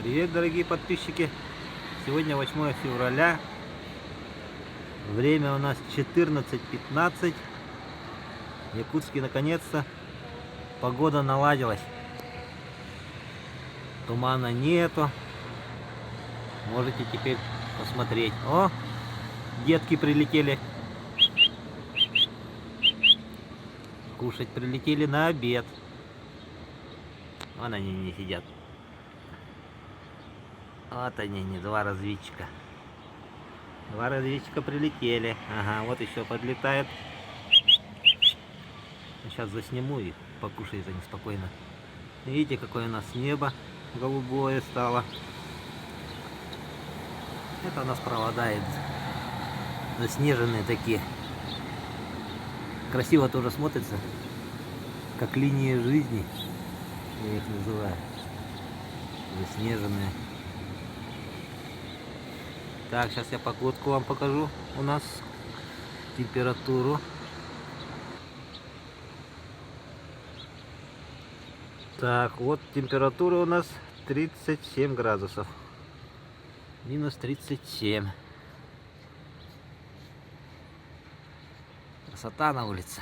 Привет, дорогие подписчики! Сегодня 8 февраля. Время у нас 14:15. В Якутске наконец-то погода наладилась. Тумана нету. Можете теперь посмотреть. О, детки прилетели. Кушать прилетели на обед. Вон они не сидят. Вот они, два разведчика. Два разведчика прилетели. Ага, вот еще подлетает. Сейчас засниму их, покушают они спокойно. Видите, какое у нас небо голубое стало. Это у нас провода заснеженные такие. Красиво тоже смотрится, как линии жизни, я их называю. Заснеженные. Так, сейчас я погодку вам покажу. У нас температуру. Так, вот температура у нас 37 градусов. Минус 37. Красота на улице.